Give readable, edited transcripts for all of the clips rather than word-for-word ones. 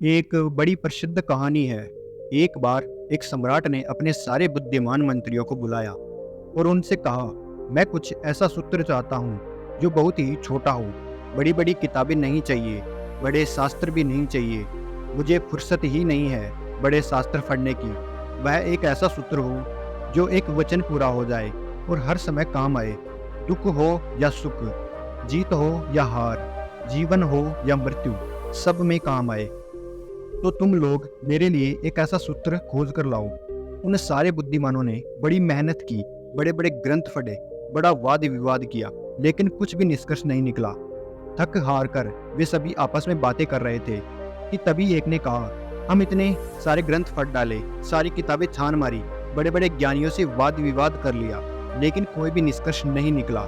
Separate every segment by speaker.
Speaker 1: एक बड़ी प्रसिद्ध कहानी है। एक बार एक सम्राट ने अपने सारे बुद्धिमान मंत्रियों को बुलाया और उनसे कहा, मैं कुछ ऐसा सूत्र चाहता हूँ जो बहुत ही छोटा हो। बड़ी बड़ी किताबें नहीं चाहिए, बड़े शास्त्र भी नहीं चाहिए। मुझे फुर्सत ही नहीं है बड़े शास्त्र पढ़ने की। वह एक ऐसा सूत्र हो जो एक वचन पूरा हो जाए और हर समय काम आए। दुख हो या सुख, जीत हो या हार, जीवन हो या मृत्यु, सब में काम आए। तो तुम लोग मेरे लिए एक ऐसा सूत्र खोज कर लाओ। उन सारे बुद्धिमानों ने बड़ी मेहनत की, बड़े बड़े ग्रंथ पढ़े, बड़ा वाद विवाद किया, लेकिन कुछ भी निष्कर्ष नहीं निकला। थक हार कर वे सभी आपस में बातें कर रहे थे कि तभी एक ने कहा, हम इतने सारे ग्रंथ पढ़ डाले, सारी किताबें छान मारी, बड़े बड़े ज्ञानियों से वाद विवाद कर लिया, लेकिन कोई भी निष्कर्ष नहीं निकला।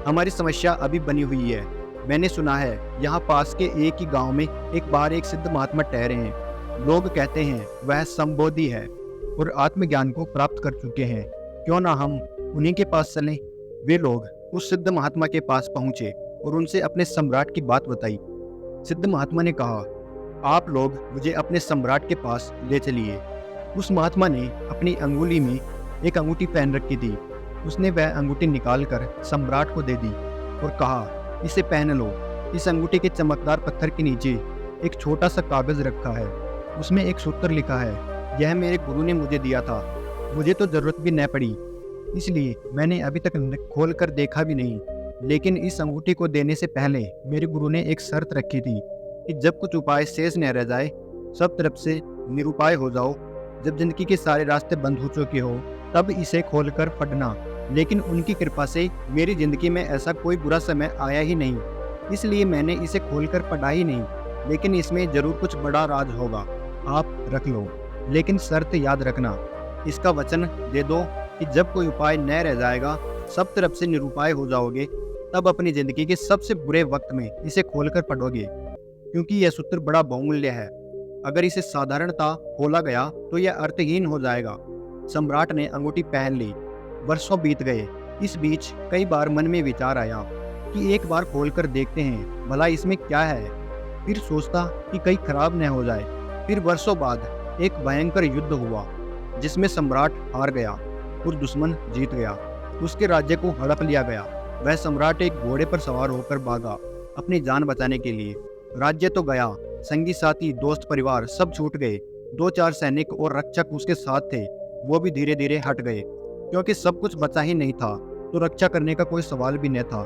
Speaker 1: हमारी समस्या अभी बनी हुई है। मैंने सुना है यहाँ पास के एक ही गांव में एक बार एक सिद्ध महात्मा ठहरे हैं। लोग कहते हैं वह संबोधि है और आत्मज्ञान को प्राप्त कर चुके हैं। क्यों ना हम उन्हीं के पास चलें। वे लोग उस सिद्ध महात्मा के पास पहुंचे और उनसे अपने सम्राट की बात बताई। सिद्ध महात्मा ने कहा, आप लोग मुझे अपने सम्राट के पास ले चलिए। उस महात्मा ने अपनी अंगुली में एक अंगूठी पहन रखी थी। उसने वह अंगूठी निकालकर सम्राट को दे दी और कहा, इसे पहन लो। इस अंगूठी के चमकदार पत्थर के नीचे एक छोटा सा कागज रखा है। उसमें एक सूत्र लिखा है। यह मेरे गुरु ने मुझे दिया था। मुझे तो जरूरत भी न पड़ी, इसलिए मैंने अभी तक खोल कर देखा भी नहीं। लेकिन इस अंगूठी को देने से पहले मेरे गुरु ने एक शर्त रखी थी कि जब कुछ उपाय शेष न रह जाए, सब तरफ से निरुपाय हो जाओ। जब जिंदगी के सारे रास्ते बंद हो चुके हो, तब इसे खोलकर पढ़ना। लेकिन उनकी कृपा से मेरी जिंदगी में ऐसा कोई बुरा समय आया ही नहीं, इसलिए मैंने इसे खोलकर पढ़ा ही नहीं। लेकिन इसमें जरूर कुछ बड़ा राज होगा। आप रख लो, लेकिन शर्त याद रखना। इसका वचन दे दो कि जब कोई उपाय न रह जाएगा, सब तरफ से निरुपाय हो जाओगे, तब अपनी जिंदगी के सबसे बुरे वक्त में इसे खोलकर पढ़ोगे, क्योंकि यह सूत्र बड़ा बहुमूल्य है। अगर इसे साधारणता खोला गया तो यह अर्थहीन हो जाएगा। सम्राट ने अंगूठी पहन ली। वर्षों बीत गए। इस बीच कई बार मन में विचार आया कि एक बार खोलकर देखते हैं भला इसमें क्या है। फिर सोचता कि कहीं खराब न हो जाए। फिर वर्षों बाद एक भयंकर युद्ध हुआ जिसमें सम्राट हार गया और दुश्मन जीत गया। उसके राज्य को हड़प लिया गया। वह सम्राट एक घोड़े पर सवार होकर भागा अपनी जान बचाने के लिए। राज्य तो गया, संगी साथी दोस्त परिवार सब छूट गए। 2-4 सैनिक और रक्षक उसके साथ थे, वो भी धीरे धीरे हट गए, क्योंकि सब कुछ बचा ही नहीं था तो रक्षा करने का कोई सवाल भी न था।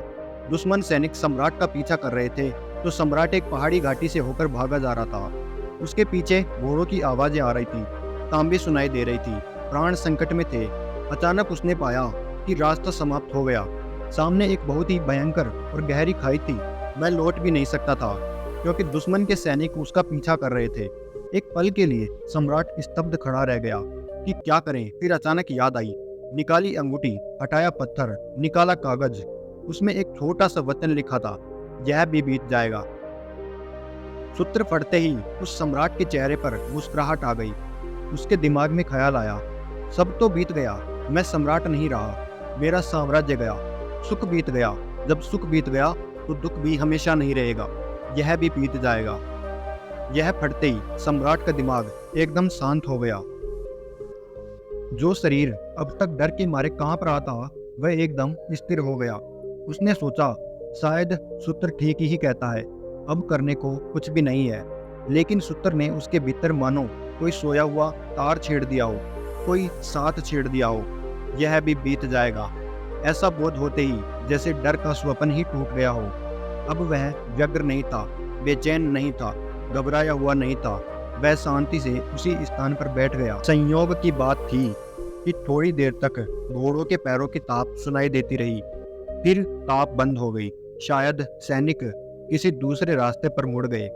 Speaker 1: दुश्मन सैनिक सम्राट का पीछा कर रहे थे तो सम्राट एक पहाड़ी घाटी से होकर भागा जा रहा था। उसके पीछे घोड़ों की आवाजें आ रही थी, तांबे सुनाई दे रही थी, प्राण संकट में थे। अचानक उसने पाया कि रास्ता समाप्त हो गया। सामने एक बहुत ही भयंकर और गहरी खाई थी। वह लौट भी नहीं सकता था क्योंकि दुश्मन के सैनिक उसका पीछा कर रहे थे। एक पल के लिए सम्राट स्तब्ध खड़ा रह गया कि क्या करें। फिर अचानक याद आई। निकाली अंगूठी, हटाया पत्थर, निकाला कागज। उसमें एक छोटा सा वचन लिखा था, यह भी बीत जाएगा। सूत्र पढ़ते ही उस सम्राट के चेहरे पर मुस्कुराहट आ गई। उसके दिमाग में ख्याल आया, सब तो बीत गया, मैं सम्राट नहीं रहा, मेरा साम्राज्य गया। सुख बीत गया, जब सुख बीत गया तो दुख भी हमेशा नहीं रहेगा, यह भी बीत जाएगा। यह पढ़ते ही सम्राट का दिमाग एकदम शांत हो गया। जो शरीर अब तक डर के मारे कांप रहा था, वह एकदम स्थिर हो गया। उसने सोचा, शायद सूत्र ठीक ही कहता है, अब करने को कुछ भी नहीं है। लेकिन सूत्र ने उसके भीतर मानो कोई सोया हुआ तार छेड़ दिया हो, कोई साथ छेड़ दिया हो। यह भी बीत जाएगा। ऐसा बोध होते ही जैसे डर का स्वप्न ही टूट गया हो। अब वह व्यग्र नहीं था, बेचैन नहीं था, घबराया हुआ नहीं था। वह शांति से उसी स्थान पर बैठ गया। संयोग की बात थी कि थोड़ी देर तक घोड़ों के पैरों की ताप सुनाई देती रही, फिर ताप बंद हो गई। शायद सैनिक किसी दूसरे रास्ते पर मुड़ गए।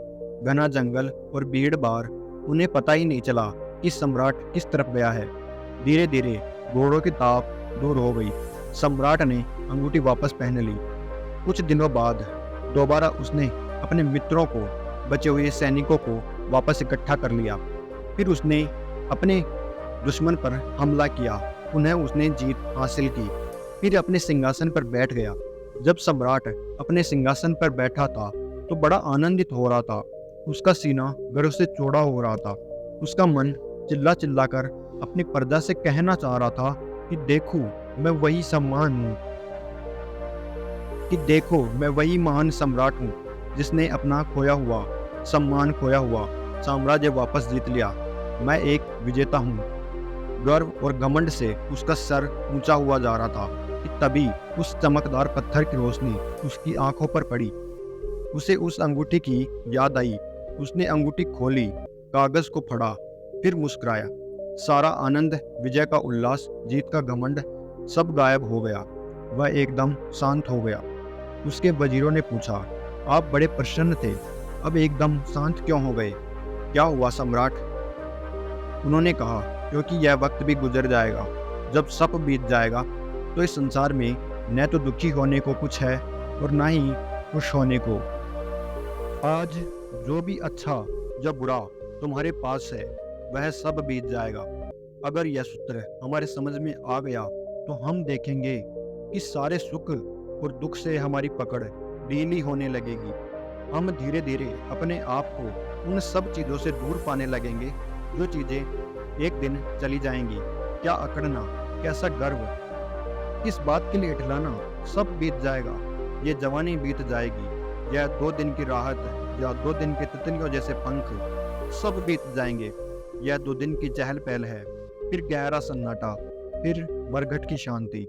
Speaker 1: घना जंगल और भीड़ भाड़, उन्हें पता ही नहीं चला कि सम्राट किस तरफ गया है। धीरे धीरे घोड़ों की ताप दूर हो गई। सम्राट ने अंगूठी वापस पहन ली। कुछ दिनों बाद दोबारा उसने अपने मित्रों को, बचे हुए सैनिकों को वापस इकट्ठा कर लिया। फिर उसने अपने दुश्मन पर हमला किया। उन्हें उसने जीत हासिल की। फिर अपने सिंहासन पर बैठ गया। जब सम्राट अपने सिंहासन पर बैठा था तो बड़ा आनंदित हो रहा था। उसका सीना गर्व से चौड़ा हो रहा था। उसका मन चिल्ला चिल्ला कर अपनी प्रजा से कहना चाह रहा था कि देखो मैं वही सम्मान हूँ, कि देखो मैं वही महान सम्राट हूँ जिसने अपना खोया हुआ सम्मान, खोया हुआ साम्राज्य वापस जीत लिया। मैं एक विजेता हूँ। गर्व और घमंड से उसका सर ऊंचा हुआ जा रहा था कि तभी उस चमकदार पत्थर की रोशनी उसकी आंखों पर पड़ी। उसे उस अंगूठी की याद आई। उसने अंगूठी खोली, कागज को पढ़ा, फिर मुस्कुराया। सारा आनंद, विजय का उल्लास, जीत का घमंड सब गायब हो गया। वह एकदम शांत हो गया। उसके वजीरों ने पूछा, आप बड़े प्रसन्न थे, अब एकदम शांत क्यों हो गए? क्या हुआ सम्राट? उन्होंने कहा, क्योंकि यह वक्त भी गुजर जाएगा। जब सब बीत जाएगा तो इस संसार में न तो दुखी होने को कुछ है और न ही खुश होने को। आज जो भी अच्छा या बुरा तुम्हारे पास है वह सब बीत जाएगा। अगर यह सूत्र हमारे समझ में आ गया तो हम देखेंगे कि सारे सुख और दुख से हमारी पकड़ ढीली होने लगेगी। हम धीरे धीरे अपने आप को उन सब चीज़ों से दूर पाने लगेंगे जो चीज़ें एक दिन चली जाएंगी। क्या अकड़ना, कैसा गर्व, इस बात के लिए इठलाना, सब बीत जाएगा। ये जवानी बीत जाएगी, यह 2 दिन की राहत या 2 दिन के तितलियों जैसे पंख सब बीत जाएंगे। यह 2 दिन की चहल पहल है, फिर गहरा सन्नाटा, फिर मरघट की शांति।